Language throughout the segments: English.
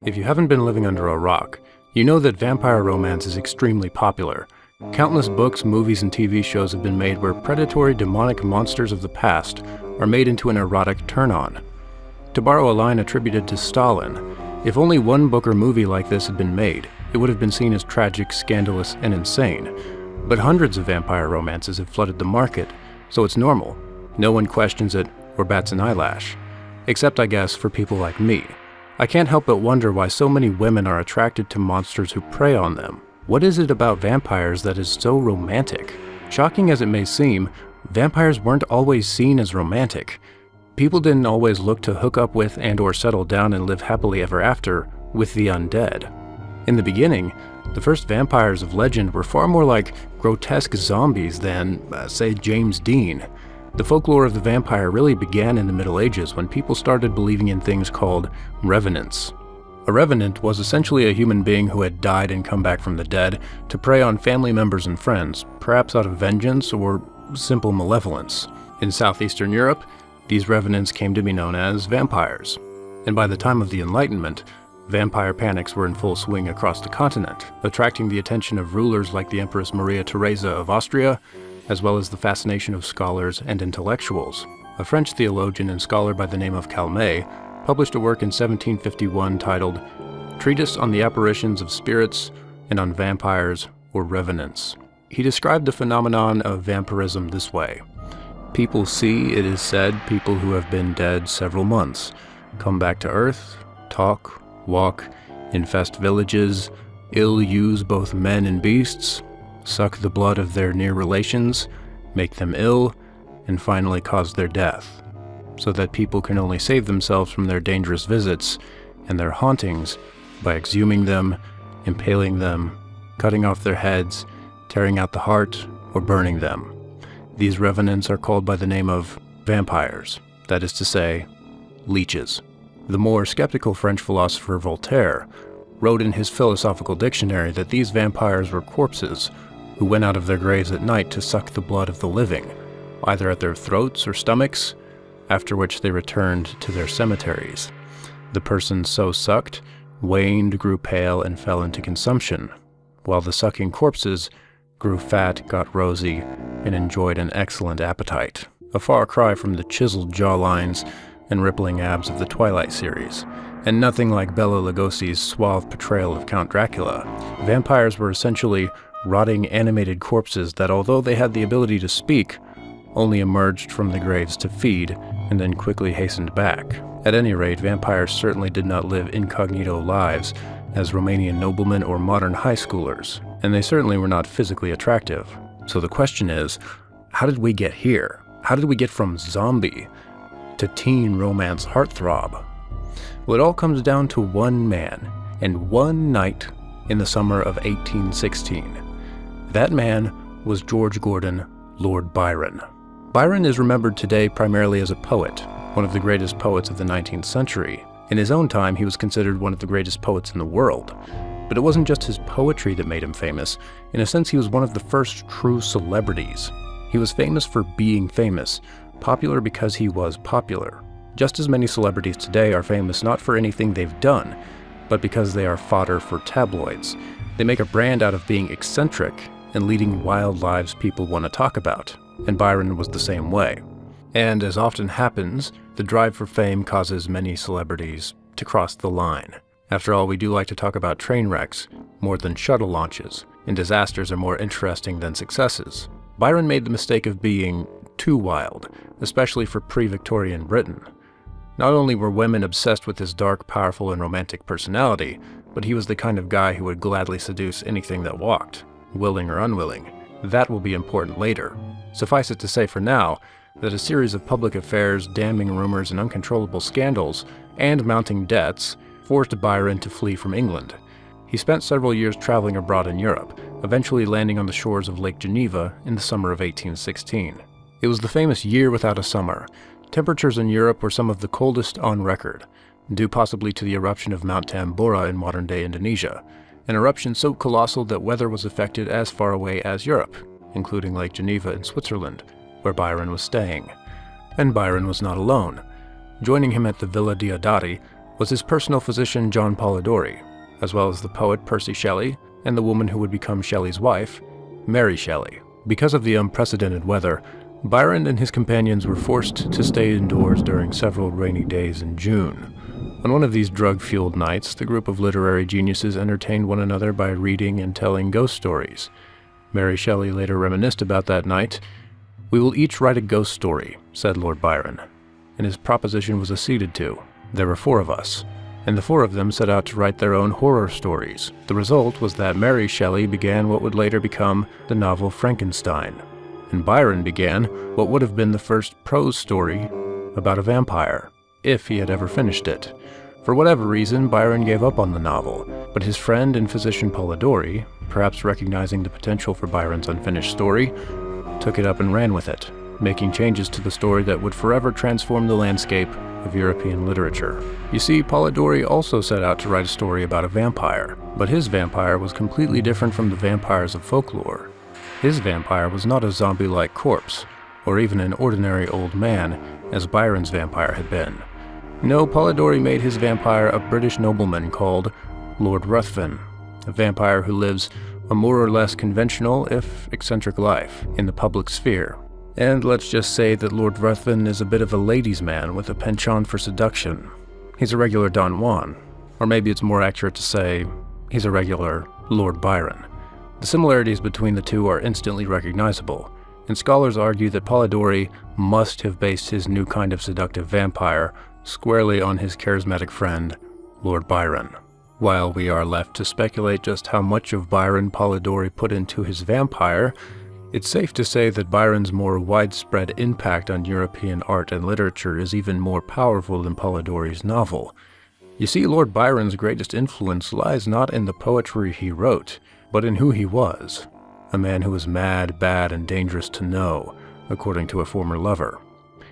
If you haven't been living under a rock, you know that vampire romance is extremely popular. Countless books, movies, and TV shows have been made where predatory demonic monsters of the past are made into an erotic turn-on. To borrow a line attributed to Stalin, if only one book or movie like this had been made, it would have been seen as tragic, scandalous, and insane. But hundreds of vampire romances have flooded the market, so it's normal. No one questions it or bats an eyelash. Except, I guess, for people like me. I can't help but wonder why so many women are attracted to monsters who prey on them. What is it about vampires that is so romantic? Shocking as it may seem, vampires weren't always seen as romantic. People didn't always look to hook up with and/or settle down and live happily ever after with the undead. In the beginning, the first vampires of legend were far more like grotesque zombies than, say, James Dean. The folklore of the vampire really began in the Middle Ages when people started believing in things called revenants. A revenant was essentially a human being who had died and come back from the dead to prey on family members and friends, perhaps out of vengeance or simple malevolence. In southeastern Europe, these revenants came to be known as vampires. And by the time of the Enlightenment, vampire panics were in full swing across the continent, attracting the attention of rulers like the Empress Theresa of Austria, as well as the fascination of scholars and intellectuals. A French theologian and scholar by the name of Calmet published a work in 1751 titled Treatise on the Apparitions of Spirits and on Vampires or Revenants. He described the phenomenon of vampirism this way. People see, it is said, people who have been dead several months, come back to earth, talk, walk, infest villages, ill-use both men and beasts, suck the blood of their near relations, make them ill, and finally cause their death, so that people can only save themselves from their dangerous visits and their hauntings by exhuming them, impaling them, cutting off their heads, tearing out the heart, or burning them. These revenants are called by the name of vampires, that is to say, leeches. The more skeptical French philosopher Voltaire wrote in his philosophical dictionary that these vampires were corpses who went out of their graves at night to suck the blood of the living, either at their throats or stomachs, after which they returned to their cemeteries. The persons so sucked waned, grew pale, and fell into consumption, while the sucking corpses grew fat, got rosy, and enjoyed an excellent appetite. A far cry from the chiseled jawlines and rippling abs of the Twilight series, and nothing like Bela Lugosi's suave portrayal of Count Dracula. Vampires were essentially rotting animated corpses that, although they had the ability to speak, only emerged from the graves to feed and then quickly hastened back. At any rate, vampires certainly did not live incognito lives as Romanian noblemen or modern high schoolers, and they certainly were not physically attractive. So the question is, how did we get here? How did we get from zombie to teen romance heartthrob? Well, it all comes down to one man and one night in the summer of 1816. That man was George Gordon, Lord Byron. Byron is remembered today primarily as a poet, one of the greatest poets of the 19th century. In his own time, he was considered one of the greatest poets in the world. But it wasn't just his poetry that made him famous. In a sense, he was one of the first true celebrities. He was famous for being famous, popular because he was popular. Just as many celebrities today are famous not for anything they've done, but because they are fodder for tabloids. They make a brand out of being eccentric and leading wild lives people want to talk about. And Byron was the same way. And as often happens, the drive for fame causes many celebrities to cross the line. After all, we do like to talk about train wrecks more than shuttle launches, and disasters are more interesting than successes. Byron made the mistake of being too wild, especially for pre-Victorian Britain. Not only were women obsessed with his dark, powerful, and romantic personality, but he was the kind of guy who would gladly seduce anything that walked, willing or unwilling. That will be important later. Suffice it to say for now, that a series of public affairs, damning rumors, and uncontrollable scandals, and mounting debts, forced Byron to flee from England. He spent several years traveling abroad in Europe, eventually landing on the shores of Lake Geneva in the summer of 1816. It was the famous year without a summer. Temperatures in Europe were some of the coldest on record, due possibly to the eruption of Mount Tambora in modern-day Indonesia, an eruption so colossal that weather was affected as far away as Europe, including Lake Geneva in Switzerland, where Byron was staying. And Byron was not alone. Joining him at the Villa Diodati was his personal physician John Polidori, as well as the poet Percy Shelley and the woman who would become Shelley's wife, Mary Shelley. Because of the unprecedented weather, Byron and his companions were forced to stay indoors during several rainy days in June. On one of these drug-fueled nights, the group of literary geniuses entertained one another by reading and telling ghost stories. Mary Shelley later reminisced about that night. "We will each write a ghost story," said Lord Byron, and his proposition was acceded to. There were 4 of us, and the 4 of them set out to write their own horror stories. The result was that Mary Shelley began what would later become the novel Frankenstein, and Byron began what would have been the first prose story about a vampire, if he had ever finished it. For whatever reason, Byron gave up on the novel, but his friend and physician Polidori, perhaps recognizing the potential for Byron's unfinished story, took it up and ran with it, making changes to the story that would forever transform the landscape of European literature. You see, Polidori also set out to write a story about a vampire, but his vampire was completely different from the vampires of folklore. His vampire was not a zombie-like corpse, or even an ordinary old man, as Byron's vampire had been. No, Polidori made his vampire a British nobleman called Lord Ruthven, a vampire who lives a more or less conventional, if eccentric life in the public sphere. And let's just say that Lord Ruthven is a bit of a ladies' man with a penchant for seduction. He's a regular Don Juan, or maybe it's more accurate to say he's a regular Lord Byron. The similarities between the two are instantly recognizable, and scholars argue that Polidori must have based his new kind of seductive vampire squarely on his charismatic friend, Lord Byron. While we are left to speculate just how much of Byron Polidori put into his vampire, it's safe to say that Byron's more widespread impact on European art and literature is even more powerful than Polidori's novel. You see, Lord Byron's greatest influence lies not in the poetry he wrote, but in who he was, a man who was mad, bad, and dangerous to know, according to a former lover.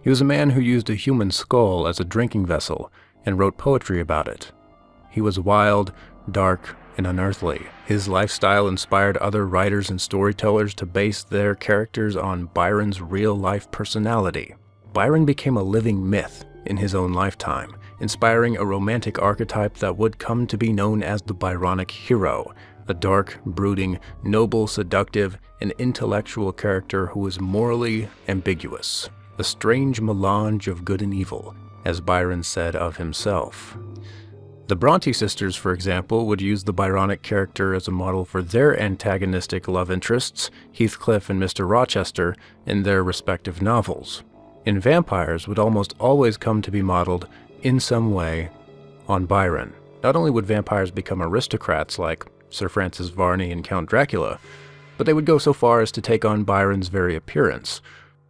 He was a man who used a human skull as a drinking vessel and wrote poetry about it. He was wild, dark, and unearthly. His lifestyle inspired other writers and storytellers to base their characters on Byron's real-life personality. Byron became a living myth in his own lifetime, inspiring a romantic archetype that would come to be known as the Byronic hero, a dark, brooding, noble, seductive, and intellectual character who was morally ambiguous. A strange melange of good and evil, as Byron said of himself. The Bronte sisters, for example, would use the Byronic character as a model for their antagonistic love interests, Heathcliff and Mr. Rochester, in their respective novels. And vampires would almost always come to be modeled, in some way, on Byron. Not only would vampires become aristocrats like Sir Francis Varney and Count Dracula, but they would go so far as to take on Byron's very appearance.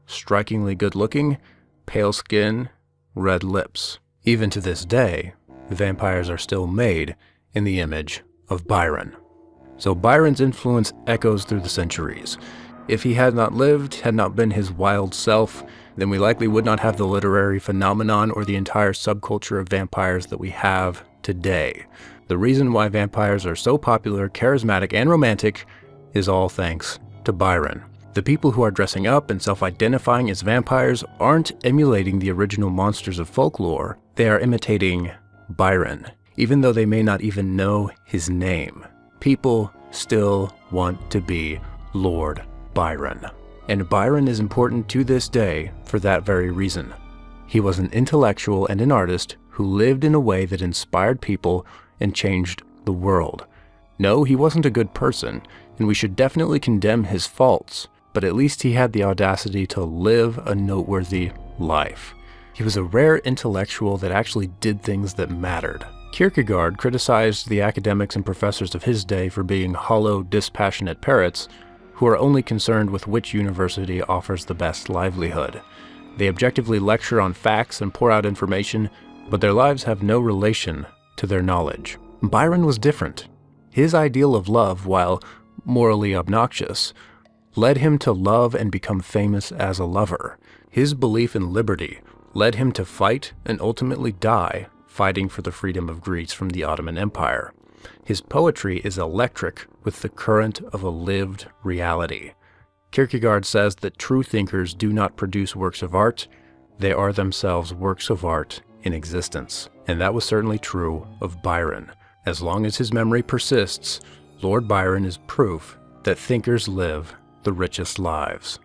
Strikingly good-looking, pale skin, red lips. Even to this day, vampires are still made in the image of Byron. So Byron's influence echoes through the centuries. If he had not lived, had not been his wild self, then we likely would not have the literary phenomenon or the entire subculture of vampires that we have today. The reason why vampires are so popular, charismatic, and romantic is all thanks to Byron. The people who are dressing up and self-identifying as vampires aren't emulating the original monsters of folklore, they are imitating Byron, even though they may not even know his name. People still want to be Lord Byron. And Byron is important to this day for that very reason. He was an intellectual and an artist who lived in a way that inspired people and changed the world. No, he wasn't a good person, and we should definitely condemn his faults, but at least he had the audacity to live a noteworthy life. He was a rare intellectual that actually did things that mattered. Kierkegaard criticized the academics and professors of his day for being hollow, dispassionate parrots who are only concerned with which university offers the best livelihood. They objectively lecture on facts and pour out information, but their lives have no relation to their knowledge. Byron was different. His ideal of love, while morally obnoxious, led him to love and become famous as a lover. His belief in liberty led him to fight and ultimately die fighting for the freedom of Greece from the Ottoman Empire. His poetry is electric with the current of a lived reality. Kierkegaard says that true thinkers do not produce works of art, they are themselves works of art in existence. And that was certainly true of Byron. As long as his memory persists, Lord Byron is proof that thinkers live the richest lives.